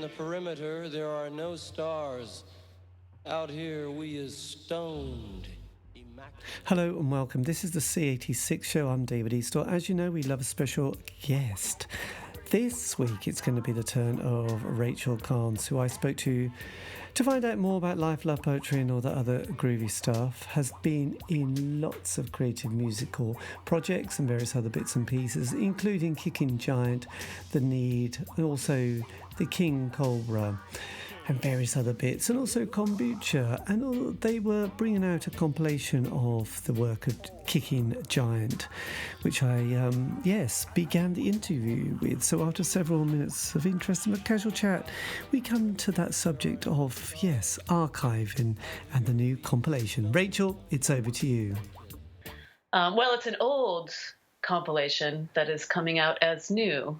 the perimeter, there are no stars. Out here, we is stoned. Hello and welcome. This is the C86 show. I'm David Eastaugh. As you know, we love a special guest. This week, it's going to be the turn of Rachel Carns, who I spoke to find out more about life, love, poetry and all the other groovy stuff. Has been in lots of creative musical projects and various other bits and pieces, including Kicking Giant, The Need, and also The King Cobra, and various other bits, and also Kombucha. And they were bringing out a compilation of the work of Kicking Giant, which I, began the interview with. So after several minutes of interesting but casual chat, we come to that subject of, archiving and the new compilation. Rachel, it's over to you. Well, it's an old compilation that is coming out as new.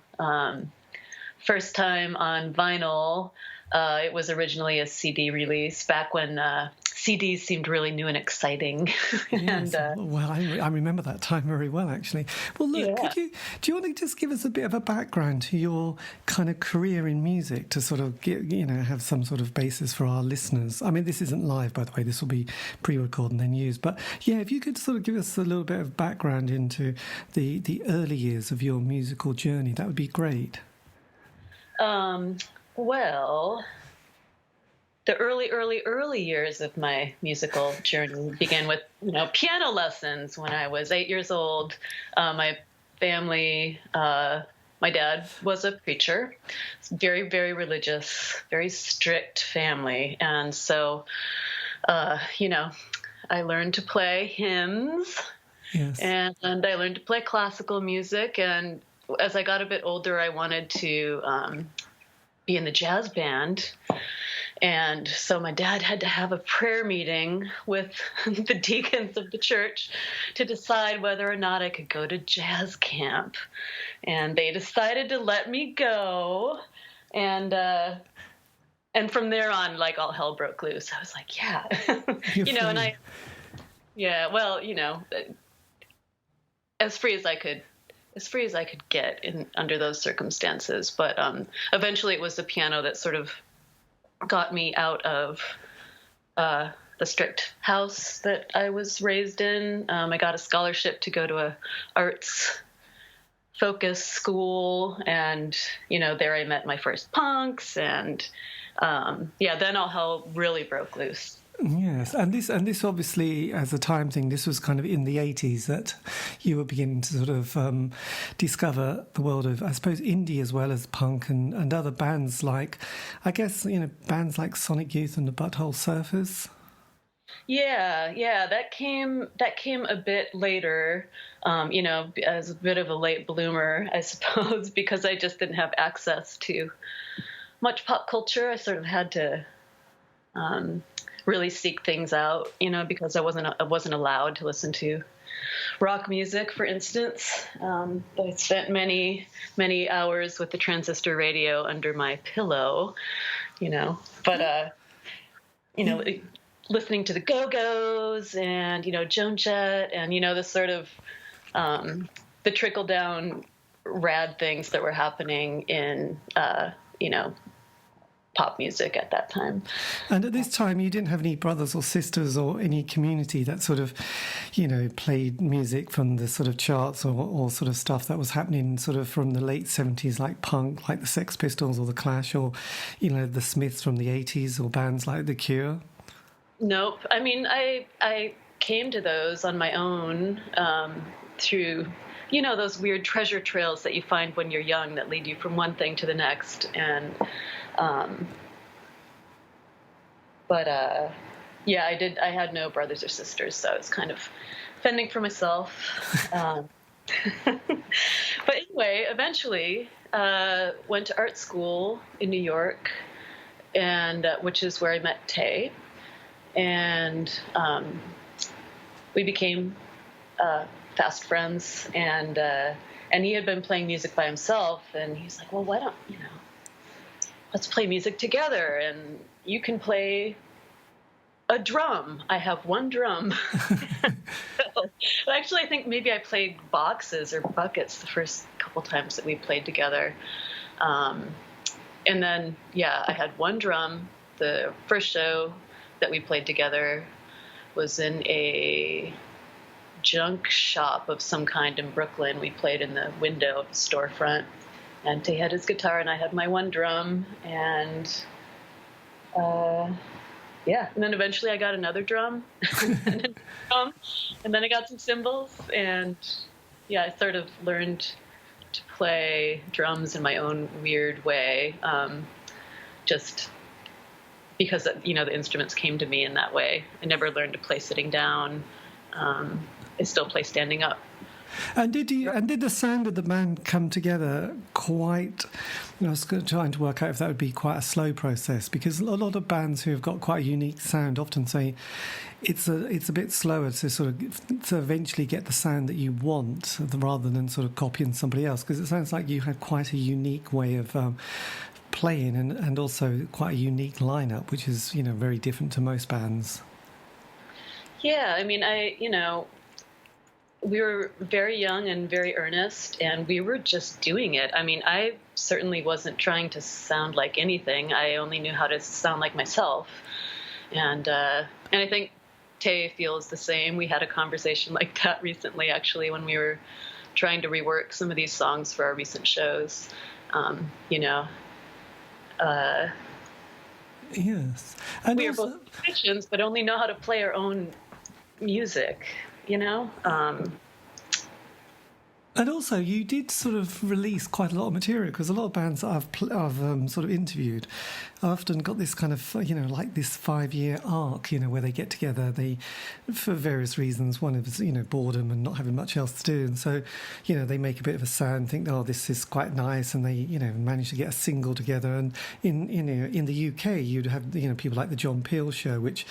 First time on vinyl. It was originally a CD release back when CDs seemed really new and exciting. Yes, well, I remember that time very well, actually. Well, look, do you want to just give us a bit of a background to your kind of career in music to sort of have some sort of basis for our listeners? I mean, this isn't live, by the way. This will be pre-recorded and then used. But yeah, if you could sort of give us a little bit of background into the early years of your musical journey, that would be great. Well, the early years of my musical journey began with, piano lessons when I was 8 years old. My family, my dad was a preacher, very, very religious, very strict family. And so, I learned to play hymns. Yes. And I learned to play classical music. And as I got a bit older, I wanted to be in the jazz band. And so my dad had to have a prayer meeting with the deacons of the church to decide whether or not I could go to jazz camp. And they decided to let me go. And from there on, like, all hell broke loose. I was like, yeah. As free as I could. As free as I could get under those circumstances. But eventually it was the piano that sort of got me out of the strict house that I was raised in. I got a scholarship to go to a arts-focused school, and, there I met my first punks, and, then all hell really broke loose. Yes, and this obviously, as a time thing, this was kind of in the 80s that you were beginning to sort of discover the world of, I suppose, indie as well as punk and other bands like, I guess, bands like Sonic Youth and the Butthole Surfers. Yeah, that came a bit later, as a bit of a late bloomer, I suppose, because I just didn't have access to much pop culture. I sort of had to really seek things out, because I wasn't allowed to listen to rock music, for instance. I spent many, many hours with the transistor radio under my pillow, but listening to the Go-Go's and, Joan Jett and, the sort of the trickle down rad things that were happening in, pop music at that time. And at this time, you didn't have any brothers or sisters or any community that sort of, played music from the sort of charts or sort of stuff that was happening sort of from the late 70s, like punk, like the Sex Pistols or the Clash, or, the Smiths from the 80s, or bands like The Cure? Nope. I mean, I came to those on my own through, those weird treasure trails that you find when you're young that lead you from one thing to the next. And I had no brothers or sisters, so I was kind of fending for myself. But anyway, eventually, went to art school in New York, and which is where I met Tay, and we became fast friends. And he had been playing music by himself, and he's like, "Well, why don't let's play music together, and you can play a drum. I have one drum." Actually, I think maybe I played boxes or buckets the first couple times that we played together. And then, yeah, I had one drum. The first show that we played together was in a junk shop of some kind in Brooklyn. We played in the window of the storefront, and Tay had his guitar and I had my one drum, and yeah, and then eventually I got another drum, and then I got some cymbals, and yeah, I sort of learned to play drums in my own weird way, just because the instruments came to me in that way. I never learned to play sitting down. I still play standing up. And did the sound of the band come together quite? I was trying to work out if that would be quite a slow process, because a lot of bands who have got quite a unique sound often say it's a bit slower to eventually get the sound that you want, rather than sort of copying somebody else. Because it sounds like you had quite a unique way of playing, and also quite a unique lineup, which is very different to most bands. Yeah, I mean, we were very young and very earnest, and we were just doing it. I mean, I certainly wasn't trying to sound like anything. I only knew how to sound like myself. And I think Tay feels the same. We had a conversation like that recently, actually, when we were trying to rework some of these songs for our recent shows. Yes. And we are both musicians, but only know how to play our own music, And also, you did sort of release quite a lot of material, because a lot of bands that I've sort of interviewed often got this kind of, like this 5-year arc, where they get together, for various reasons. One is, boredom and not having much else to do. And so, they make a bit of a sound, think, oh, this is quite nice. And they, manage to get a single together. And in the UK, you'd have, people like the John Peel Show, which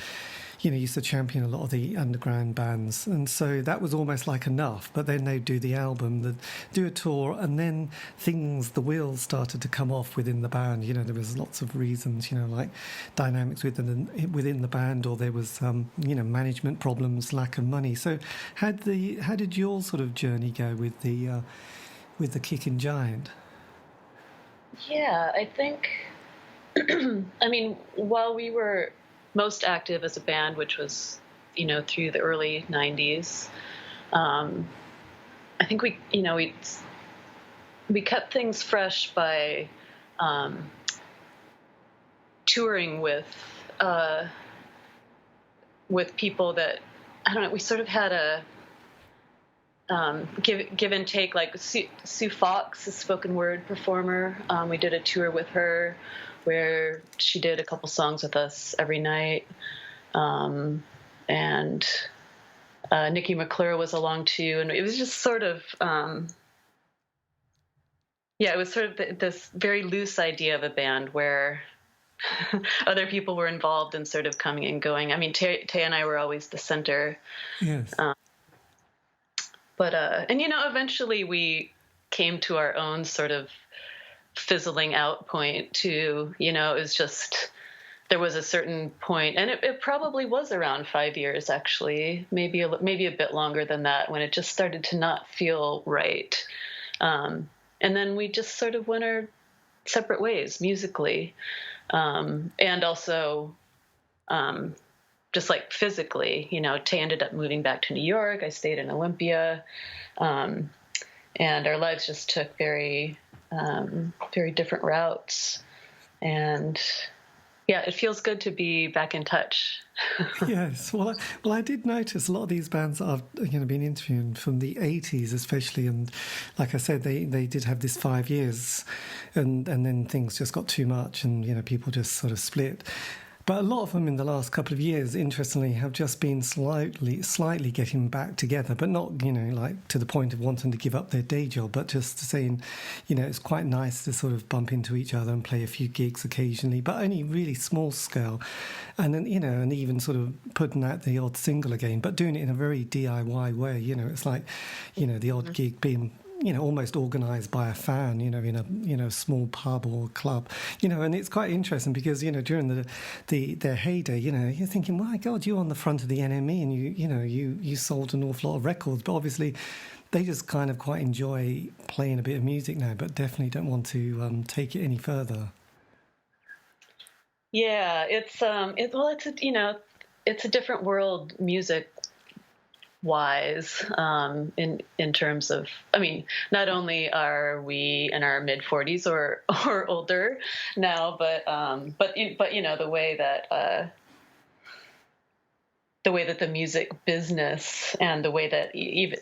used to champion a lot of the underground bands. And so that was almost like enough. But then they'd do the album, do a tour, and then the wheels started to come off within the band. There was lots of reasons, like dynamics within the band, or there was, management problems, lack of money. So how did your sort of journey go with the Kicking Giant? Yeah, I think, I mean, while we were most active as a band, which was, through the early 90s. I think we kept things fresh by touring with people that, I don't know, we sort of had a give and take, like Sue Fox, a spoken word performer. We did a tour with her where she did a couple songs with us every night. And Nikki McClure was along too. And it was just sort of, it was sort of this very loose idea of a band where other people were involved in sort of coming and going. I mean, Tay and I were always the center. Yes. But eventually we came to our own sort of fizzling out point too. It was just, there was a certain point, and it probably was around 5 years, actually, maybe a bit longer than that, when it just started to not feel right. And then we just sort of went our separate ways musically, and also just like physically. Tay ended up moving back to New York. I stayed in Olympia, and our lives just took very different routes. And yeah, it feels good to be back in touch. Yes. Well, I did notice a lot of these bands that I've been interviewing from the 80s especially, and like I said, they did have this 5 years, and then things just got too much, and people just sort of split. But a lot of them in the last couple of years, interestingly, have just been slightly getting back together, but not, like to the point of wanting to give up their day job, but just saying, it's quite nice to sort of bump into each other and play a few gigs occasionally, but only really small scale. And then, and even sort of putting out the odd single again, but doing it in a very DIY way. It's like, the odd gig being almost organised by a fan, in a small pub or club, and it's quite interesting because, during their heyday, you're thinking, my God, you're on the front of the NME and you sold an awful lot of records, but obviously they just kind of quite enjoy playing a bit of music now, but definitely don't want to take it any further. Yeah, it's a different world music wise, in terms of, I mean, not only are we in our mid 40s or older now, but the way that the music business and the way that even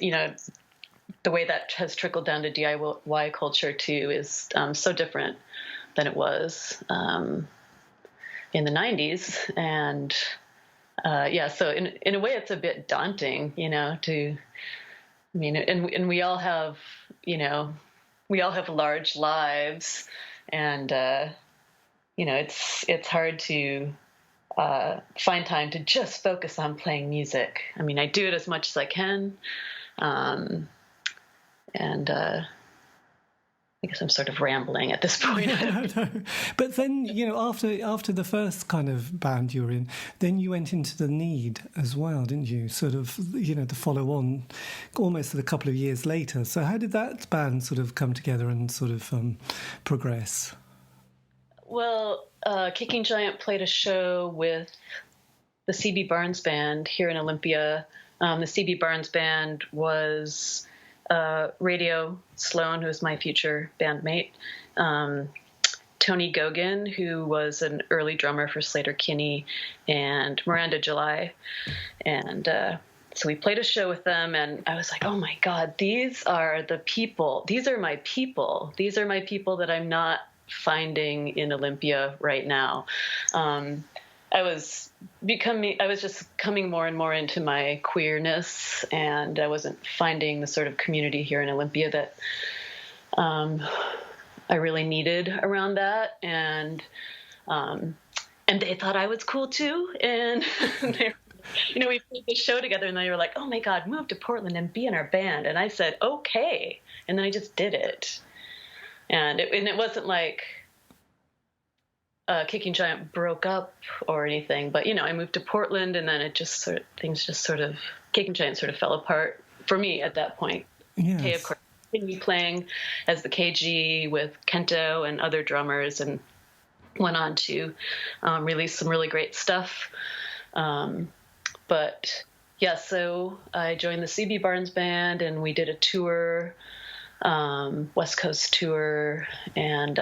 the way that has trickled down to DIY culture too is so different than it was in the 90s. And yeah, so in a way, it's a bit daunting, I mean, and we all have large lives, and it's hard to find time to just focus on playing music. I mean, I do it as much as I can, um, and I guess I'm sort of rambling at this point. No. But then, after the first kind of band you were in, then you went into the Need as well, didn't you? Sort of, to follow on almost a couple of years later. So how did that band sort of come together and sort of progress? Well, Kicking Giant played a show with the C.B. Barnes Band here in Olympia. The C.B. Barnes Band was Radio Sloan, who was my future bandmate, Tony Gogan, who was an early drummer for Slater-Kinney, and Miranda July. And so we played a show with them, and I was like, oh my God, these are the people. These are my people. These are my people that I'm not finding in Olympia right now. I was just coming more and more into my queerness, and I wasn't finding the sort of community here in Olympia that I really needed around that. And they thought I was cool too. And we played the show together, and they were like, oh my God, move to Portland and be in our band. And I said, okay. And then I just did it. And it wasn't like Kicking Giant broke up or anything, but I moved to Portland, and then Kicking Giant sort of fell apart for me at that point. Yes. Kay, of course, continued playing as the KG with Kento and other drummers, and went on to release some really great stuff. But yeah, so I joined the CB Barnes Band, and we did a tour. West Coast tour, and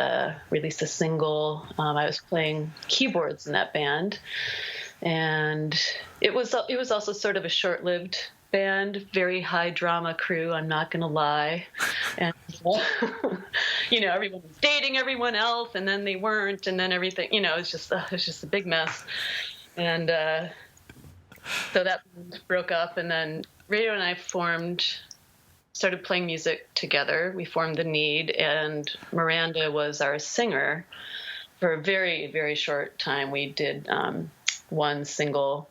released a single. I was playing keyboards in that band, and it was also sort of a short-lived band, very high drama crew. I'm not gonna lie, and everyone was dating everyone else, and then they weren't, and then everything. It was just a big mess, and so that broke up, and then Radio and I started playing music together. We formed The Need, and Miranda was our singer for a very, very short time. We did one single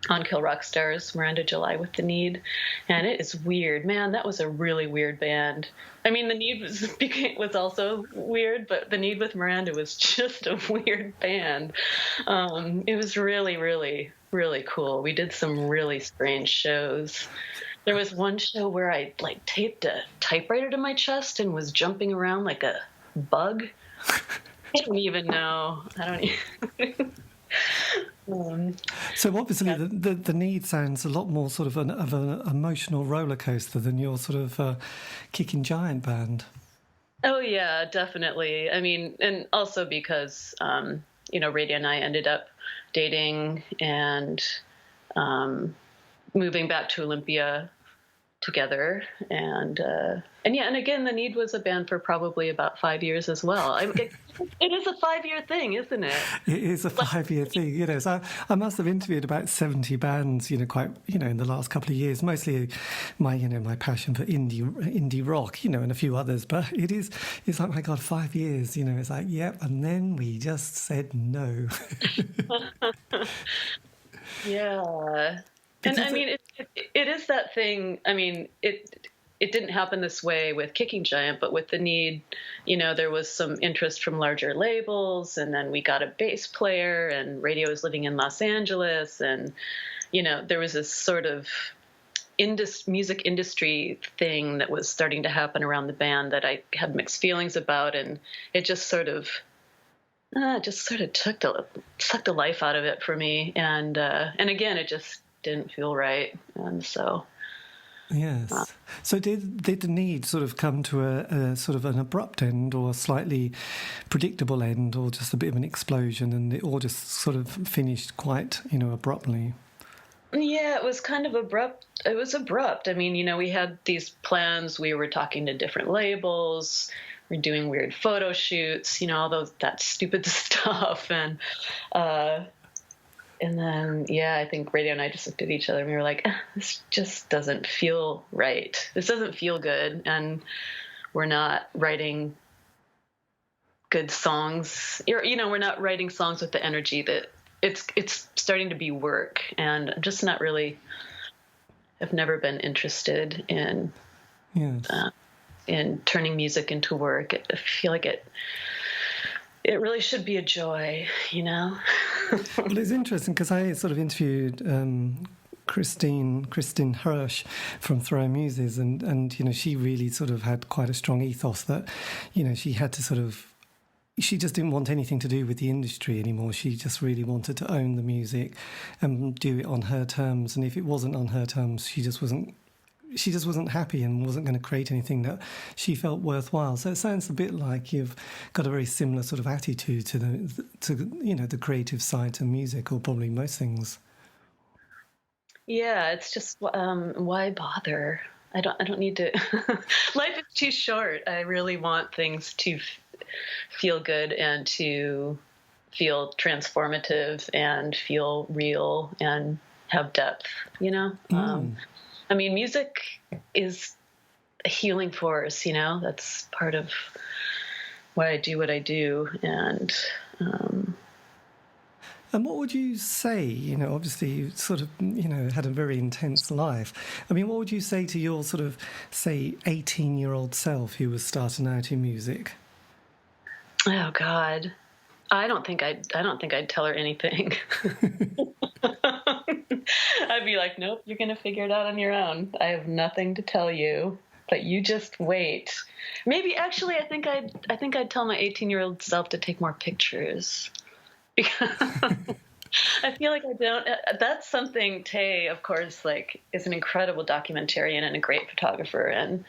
on Kill Rock Stars, Miranda July with The Need, and it is weird. Man, that was a really weird band. I mean, The Need was also weird, but The Need with Miranda was just a weird band. It was really, really, really cool. We did some really strange shows. There was one show where I taped a typewriter to my chest and was jumping around like a bug. I don't even know. So obviously the Need sounds a lot more sort of an emotional roller coaster than your sort of Kicking Giant band. Oh yeah, definitely. I mean, and also because Radio and I ended up dating and moving back to Olympia together, and again, The Need was a band for probably about 5 years as well. It is a 5-year thing, isn't it? It is a 5-year thing, So I must have interviewed about 70 bands, quite, in the last couple of years. Mostly my passion for indie rock, and a few others. But it's like, my God, 5 years, it's like, yep. And then we just said no. Yeah. And I mean, it is that thing. I mean, it didn't happen this way with Kicking Giant, but with The Need, there was some interest from larger labels, and then we got a bass player, and Radio was living in Los Angeles, and there was this sort of music industry thing that was starting to happen around the band that I had mixed feelings about, and it just sort of just sort of sucked the life out of it for me, and again, it just didn't feel right, and so. Yes. So did the need sort of come to a sort of an abrupt end, or a slightly predictable end, or just a bit of an explosion, and it all just sort of finished quite, abruptly? Yeah, it was kind of abrupt. It was abrupt. I mean, we had these plans. We were talking to different labels. We're doing weird photo shoots, all that stupid stuff. And then, yeah, I think Radio and I just looked at each other and we were like, this just doesn't feel right. This doesn't feel good. And we're not writing good songs. We're not writing songs with the energy that it's starting to be work. And I'm just not really, I've never been interested in, yes. In turning music into work. I feel like it really should be a joy, Well, it's interesting because I sort of interviewed Christine Hirsch from Throw Muses, and she really sort of had quite a strong ethos that, she had to she just didn't want anything to do with the industry anymore. She just really wanted to own the music and do it on her terms. And if it wasn't on her terms, she just wasn't happy and wasn't going to create anything that she felt worthwhile. So it sounds a bit like you've got a very similar sort of attitude to the creative side to music, or probably most things. Yeah, it's just why bother? I don't need to. Life is too short. I really want things to feel good and to feel transformative and feel real and have depth. I mean, music is a healing force, that's part of why I do what I do. And what would you say, obviously you sort of, had a very intense life. I mean, what would you say to your sort of, say, 18-year-old self who was starting out in music? Oh, God. I don't think I'd tell her anything. I'd be like, nope, you're going to figure it out on your own. I have nothing to tell you, but you just wait. Maybe actually, I think I'd tell my 18-year-old self to take more pictures. Because I feel like I don't. That's something. Tay, of course, is an incredible documentarian and a great photographer, and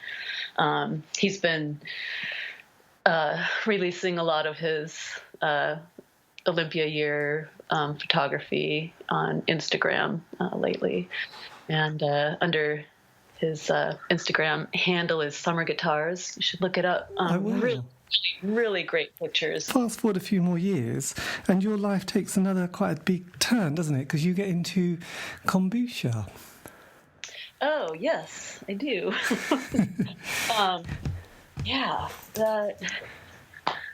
he's been releasing a lot of his Olympia year photography on Instagram lately, and under his Instagram handle is Summer Guitars. You should look it up. I will. Really, really great pictures. Fast forward a few more years, and your life takes another quite a big turn, doesn't it? Because you get into kombucha. Oh yes, I do. Yeah,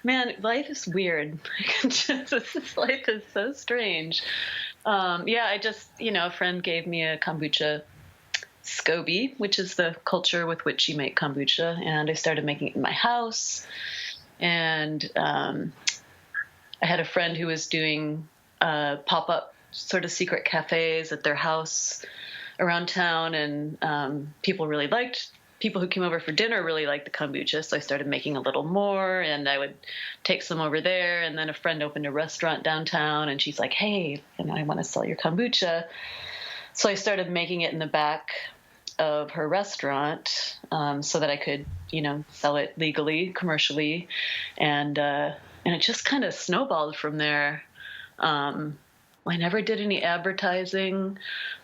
man, life is weird. This life is so strange. I just, a friend gave me a kombucha SCOBY, which is the culture with which you make kombucha, and I started making it in my house. And I had a friend who was doing pop-up sort of secret cafes at their house around town, and people who came over for dinner really liked the kombucha, so I started making a little more, and I would take some over there. And then a friend opened a restaurant downtown, and she's like, hey, I want to sell your kombucha. So I started making it in the back of her restaurant so that I could, sell it legally, commercially. And it just kind of snowballed from there. I never did any advertising,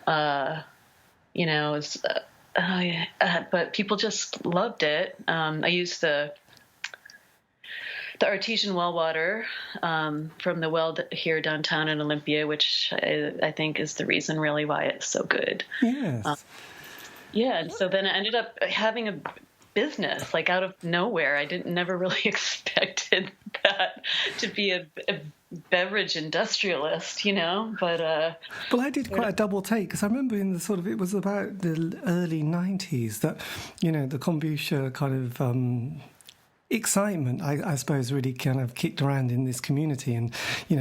but people just loved it. I used the artesian well water from the well here downtown in Olympia, which I think is the reason really why it's so good. Yes. And so then I ended up having a business out of nowhere. I never really expected that to be a beverage industrialist, but well, I did quite a double take, because I remember in the it was about the early 90s that the kombucha kind of excitement, I suppose, really kind of kicked around in this community, and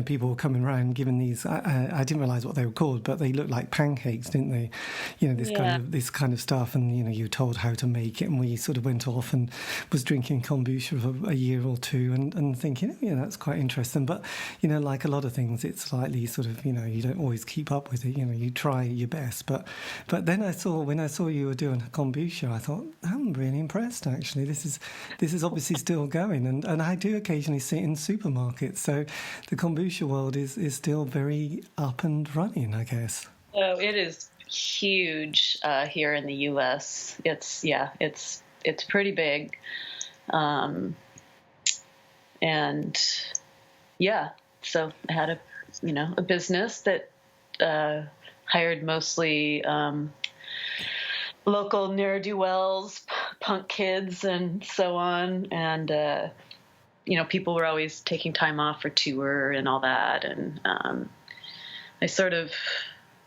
people were coming around giving these. I didn't realise what they were called, but they looked like pancakes, didn't they? This kind of stuff, and you were told how to make it, and we sort of went off and was drinking kombucha for a year or two, and thinking, that's quite interesting. But like a lot of things, it's slightly sort of you don't always keep up with it. You try your best, but then when I saw you were doing kombucha, I thought, I'm really impressed. Actually, this is obviously still going, and I do occasionally see it in supermarkets. So the kombucha world is still very up and running, I guess. Oh, it is huge here in the U.S. It's pretty big, and so I had a business that hired mostly local ne'er-do-wells, punk kids, and so on. And, people were always taking time off for tour and all that. And I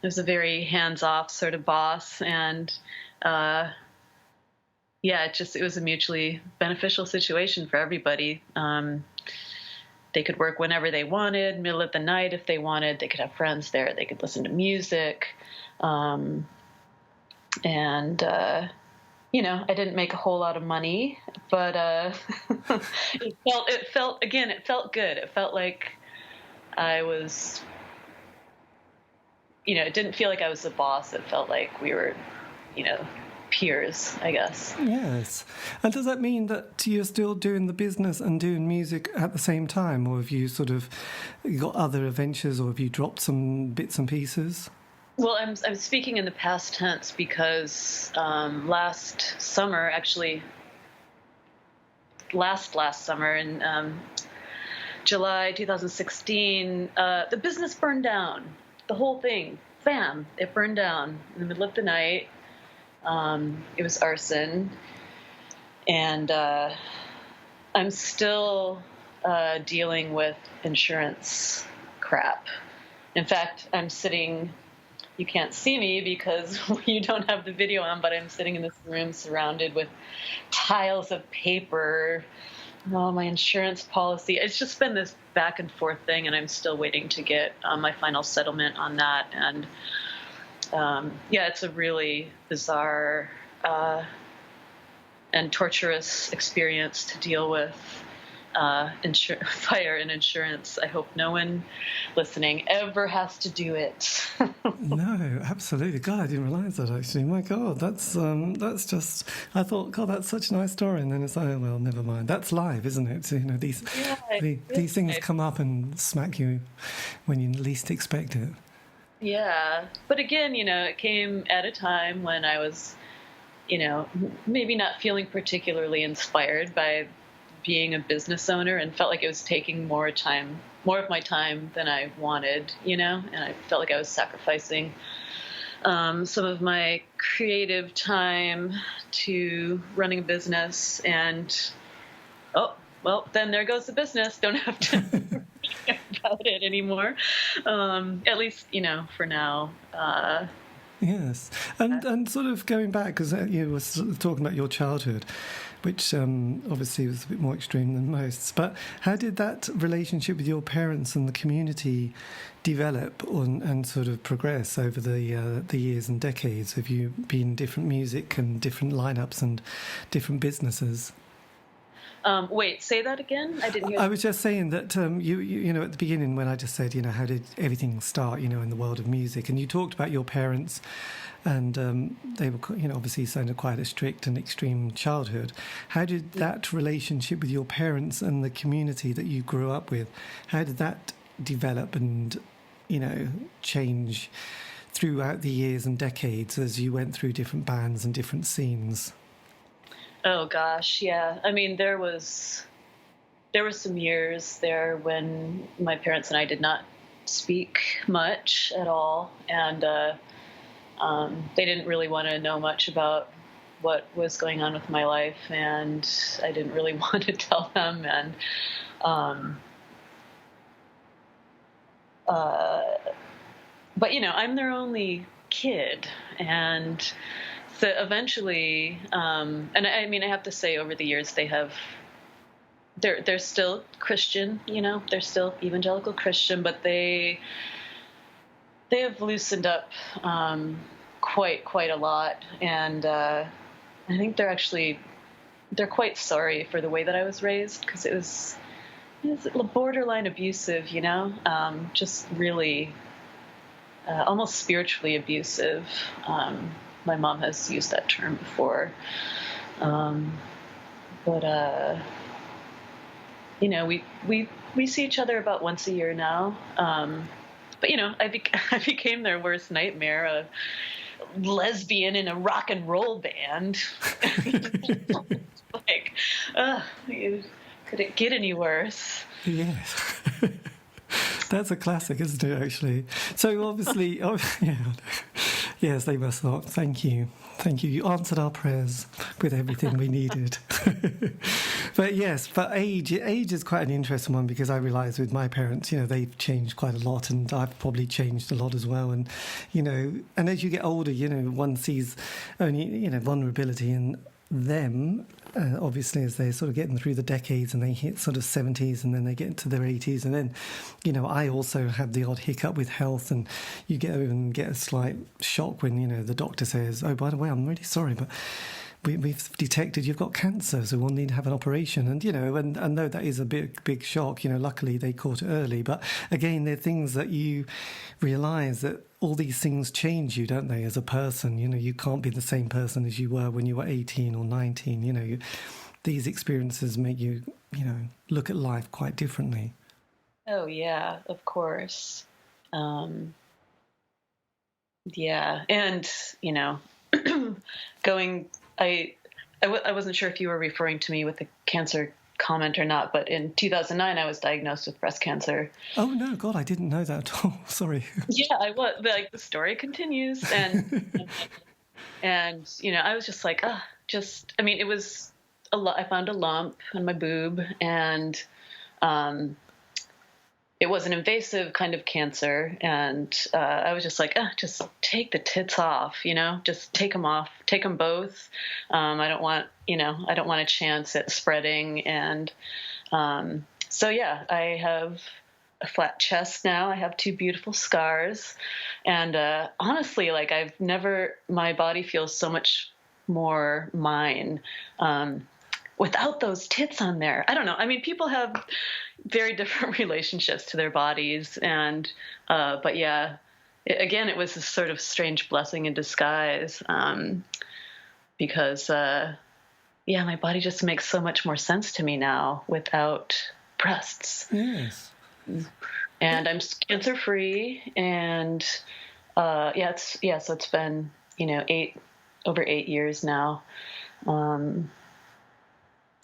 was a very hands-off sort of boss. And, it was a mutually beneficial situation for everybody. They could work whenever they wanted, middle of the night if they wanted. They could have friends there. They could listen to music. I didn't make a whole lot of money, but it felt good. It felt like I was, it didn't feel like I was the boss. It felt like we were, peers, I guess. Yes. And does that mean that you're still doing the business and doing music at the same time, or have you sort of got other adventures, or have you dropped some bits and pieces? Well, I'm speaking in the past tense because last summer, actually, last summer in July 2016, the business burned down. The whole thing, bam, it burned down in the middle of the night. It was arson, and I'm still dealing with insurance crap. In fact, I'm sitting. You can't see me because you don't have the video on, but I'm sitting in this room surrounded with tiles of paper, my insurance policy. It's just been this back and forth thing, and I'm still waiting to get my final settlement on that. And it's a really bizarre and torturous experience to deal with. Fire and insurance. I hope no one listening ever has to do it. No, absolutely. God, I didn't realise that actually. My God, that's just. I thought, God, that's such a nice story, and then it's like, oh, well, never mind. That's live, isn't it? These things come up and smack you when you least expect it. Yeah, but again, it came at a time when I was, maybe not feeling particularly inspired by being a business owner, and felt like it was taking more of my time than I wanted, and I felt like I was sacrificing some of my creative time to running a business. And then there goes the business. Don't have to think about it anymore, at least for now. Yes, and sort of going back, because you were sort of talking about your childhood, which obviously was a bit more extreme than most. But how did that relationship with your parents and the community develop and sort of progress over the years and decades? Have you been different music and different lineups and different businesses? Wait, say that again? I didn't hear. I was just saying that you at the beginning, when I just said, how did everything start, in the world of music, and you talked about your parents, and they were, obviously sounded quite a strict and extreme childhood. How did that relationship with your parents and the community that you grew up with, how did that develop and, change throughout the years and decades as you went through different bands and different scenes? Oh gosh, yeah. I mean, there were some years there when my parents and I did not speak much at all, and they didn't really want to know much about what was going on with my life, and I didn't really want to tell them. And but I'm their only kid, and so eventually, and I mean, I have to say, over the years, they have they're still Christian, they're still evangelical Christian, but they have loosened up quite a lot, and I think they're quite sorry for the way that I was raised, because it was borderline abusive, just really almost spiritually abusive. My mom has used that term before, but we see each other about once a year now. But I became their worst nightmare, a lesbian in a rock and roll band. Like, could it get any worse? Yes. That's a classic, isn't it, actually? So obviously, yes, they must not. Thank you. You answered our prayers with everything we needed. But yes, but age is quite an interesting one, because I realise with my parents, they've changed quite a lot, and I've probably changed a lot as well. And, and as you get older, one sees only, vulnerability in them, obviously, as they're sort of getting through the decades and they hit sort of 70s, and then they get into their 80s. And then, I also have the odd hiccup with health, and you get a slight shock when, the doctor says, oh, by the way, I'm really sorry, but we've detected you've got cancer, so we'll need to have an operation. And, and though that is a big shock, luckily they caught it early. But again, they're things that you realise that all these things change you, don't they, as a person? You can't be the same person as you were when you were 18 or 19. These experiences make you, look at life quite differently. Oh, yeah, of course. Yeah. And, I wasn't sure if you were referring to me with the cancer comment or not, but in 2009 I was diagnosed with breast cancer. Oh no, God, I didn't know that at all. Sorry. Yeah, I was. Like, the story continues, and I was just like, it was I found a lump in my boob, and it was an invasive kind of cancer, and I was just like, just take the tits off, just take them off, take them both. I don't want a chance at spreading. And so, yeah, I have a flat chest now. I have 2 beautiful scars. And honestly, like, my body feels so much more mine without those tits on there. I don't know. I mean, people have very different relationships to their bodies. And, but yeah, it was a sort of strange blessing in disguise, because, my body just makes so much more sense to me now without breasts. Yes. And I'm cancer free. And, so it's been, over 8 years now.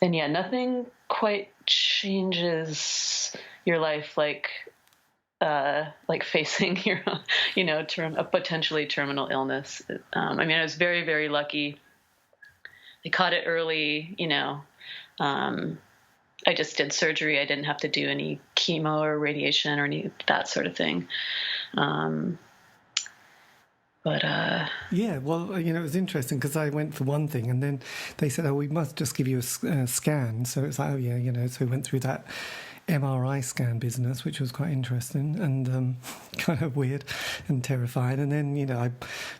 And yeah, nothing quite changes your life like facing your, a potentially terminal illness. I was very, very lucky. I caught it early. I just did surgery. I didn't have to do any chemo or radiation or any that sort of thing. But yeah, well, it was interesting, because I went for one thing, and then they said, oh, we must just give you a scan. So it's like, oh yeah, so we went through that MRI scan business, which was quite interesting and kind of weird and terrifying. And then, I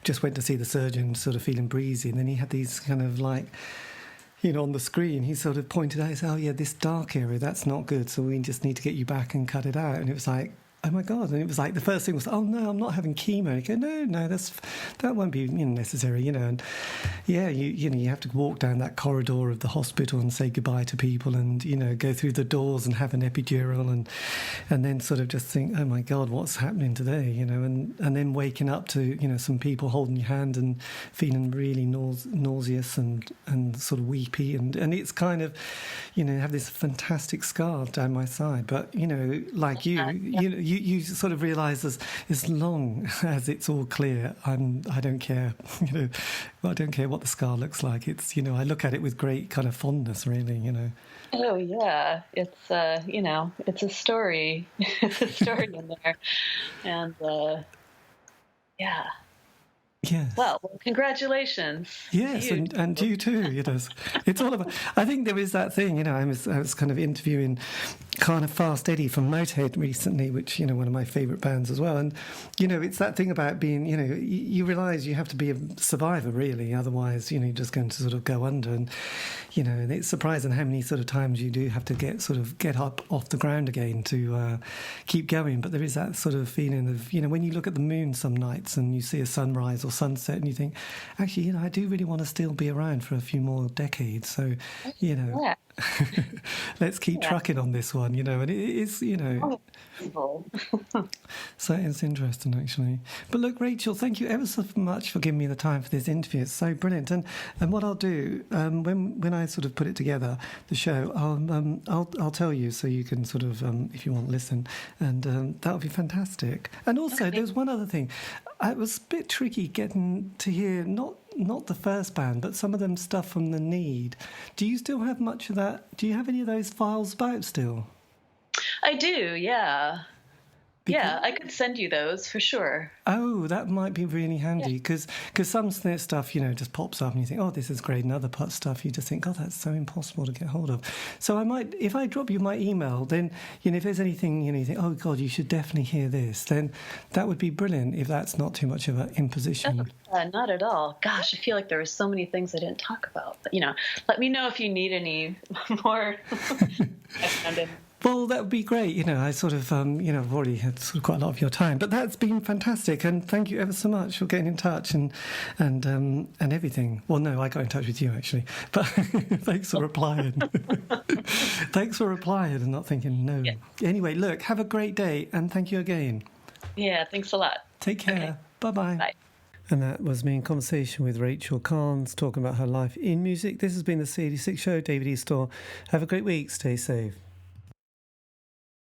just went to see the surgeon, sort of feeling breezy, and then he had these kind of like, on the screen, he sort of pointed out, he said, oh yeah, this dark area, that's not good, so we just need to get you back and cut it out. And it was like, oh my God. And it was like, the first thing was, oh no, I'm not having chemo. You go, no, that won't be necessary, And yeah, you have to walk down that corridor of the hospital and say goodbye to people, and, go through the doors and have an epidural, and then sort of just think, oh my God, what's happening today, and then waking up to, some people holding your hand and feeling really nauseous and sort of weepy. And it's kind of, have this fantastic scar down my side. But, like you sort of realise as long as it's all clear, I don't care, I don't care what the scar looks like. It's, I look at it with great kind of fondness, really, Oh yeah, it's it's a story. It's a story in there, and yeah. Yes. Well, congratulations. Yes, to you. and you too. It's all about. I think there is that thing. I was kind of interviewing kind of Fast Eddie from Motorhead recently, which one of my favourite bands as well. And it's that thing about being. You realise you have to be a survivor really, otherwise you're just going to sort of go under. And and it's surprising how many sort of times you do have to get up off the ground again to keep going. But there is that sort of feeling of when you look at the moon some nights and you see a sunrise or sunset and you think, actually, I do really want to still be around for a few more decades. So, Yeah. let's keep trucking on this one, and it is, so it's interesting actually. But look, Rachel, thank you ever so much for giving me the time for this interview. It's so brilliant. And what I'll do, when I sort of put it together, the show, I'll tell you so you can sort of, if you want, listen, and that would be fantastic. And also, there's one other thing. It was a bit tricky getting to hear not the first band, but some of them stuff from The Need. Do you still have much of that? Do you have any of those files about still? I do, yeah. Yeah, I could send you those for sure. Oh, that might be really handy because some stuff, just pops up and you think, oh, this is great. And other stuff, you just think, oh, that's so impossible to get hold of. So I might, if I drop you my email, then, if there's anything, you think, oh, God, you should definitely hear this, then that would be brilliant if that's not too much of an imposition. Not at all. Gosh, I feel like there were so many things I didn't talk about. But, let me know if you need any more. Well, that would be great. I sort of, I've already had sort of quite a lot of your time, but that's been fantastic. And thank you ever so much for getting in touch and everything. Well, no, I got in touch with you actually, but thanks for replying. Thanks for replying and not thinking no. Yeah. Anyway, look, have a great day and thank you again. Yeah, thanks a lot. Take care. Okay. Bye-bye. Bye. And that was me in conversation with Rachel Carns, talking about her life in music. This has been the C86 Show. David Eastaugh. Have a great week. Stay safe.